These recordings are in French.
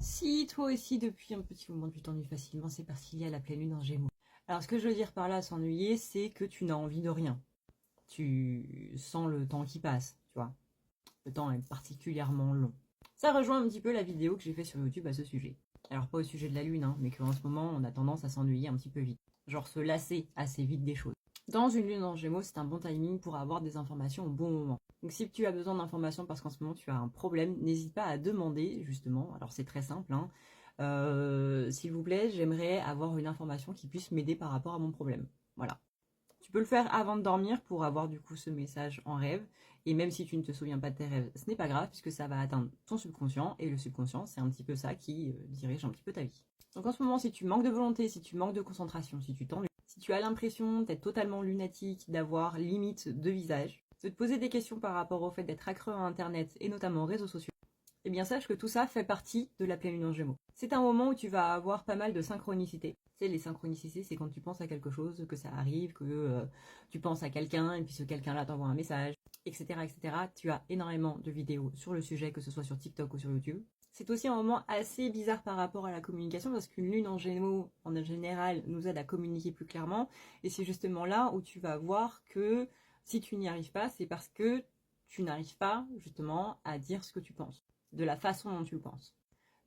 Si toi aussi depuis un petit moment tu t'ennuies facilement, c'est parce qu'il y a la pleine lune en Gémeaux. Alors ce que je veux dire par là, s'ennuyer, c'est que tu n'as envie de rien. Tu sens le temps qui passe, tu vois. Le temps est particulièrement long. Ça rejoint un petit peu la vidéo que j'ai fait sur YouTube à ce sujet. Alors pas au sujet de la lune, mais qu'en ce moment on a tendance à s'ennuyer un petit peu vite. Genre se lasser assez vite des choses. Dans une lune en Gémeaux, c'est un bon timing pour avoir des informations au bon moment. Donc si tu as besoin d'informations parce qu'en ce moment tu as un problème, n'hésite pas à demander justement. Alors c'est très simple, s'il vous plaît, j'aimerais avoir une information qui puisse m'aider par rapport à mon problème. Voilà. Tu peux le faire avant de dormir pour avoir du coup ce message en rêve. Et même si tu ne te souviens pas de tes rêves, ce n'est pas grave puisque ça va atteindre ton subconscient. Et le subconscient, c'est un petit peu ça qui dirige un petit peu ta vie. Donc en ce moment, si tu manques de volonté, si tu manques de concentration, si tu t'ennuies, si tu as l'impression d'être totalement lunatique, d'avoir limite de visage, de te poser des questions par rapport au fait d'être accro à Internet et notamment aux réseaux sociaux, eh bien sache que tout ça fait partie de la pleine lune en Gémeaux. C'est un moment où tu vas avoir pas mal de synchronicité. Tu sais, les synchronicités, c'est quand tu penses à quelque chose, que ça arrive, que tu penses à quelqu'un, et puis ce quelqu'un-là t'envoie un message, etc., etc. Tu as énormément de vidéos sur le sujet, que ce soit sur TikTok ou sur YouTube. C'est aussi un moment assez bizarre par rapport à la communication, parce qu'une lune en Gémeaux, en général, nous aide à communiquer plus clairement. Et c'est justement là où tu vas voir que si tu n'y arrives pas, c'est parce que tu n'arrives pas, justement, à dire ce que tu penses, de la façon dont tu le penses.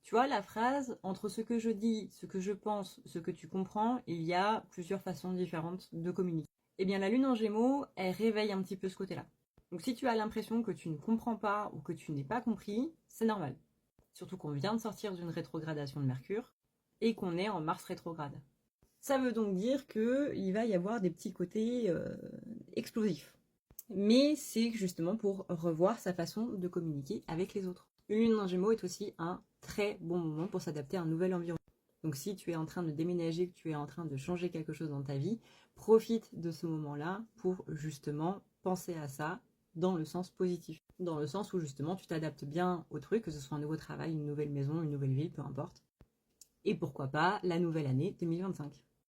Tu vois, la phrase, entre ce que je dis, ce que je pense, ce que tu comprends, il y a plusieurs façons différentes de communiquer. Eh bien, la lune en Gémeaux, elle réveille un petit peu ce côté-là. Donc, si tu as l'impression que tu ne comprends pas ou que tu n'es pas compris, c'est normal. Surtout qu'on vient de sortir d'une rétrogradation de Mercure et qu'on est en Mars rétrograde. Ça veut donc dire qu'il va y avoir des petits côtés explosifs. Mais c'est justement pour revoir sa façon de communiquer avec les autres. Une lune en Gémeaux est aussi un très bon moment pour s'adapter à un nouvel environnement. Donc si tu es en train de déménager, que tu es en train de changer quelque chose dans ta vie, profite de ce moment-là pour justement penser à ça dans le sens positif. Dans le sens où justement tu t'adaptes bien au truc, que ce soit un nouveau travail, une nouvelle maison, une nouvelle ville, peu importe. Et pourquoi pas la nouvelle année 2025.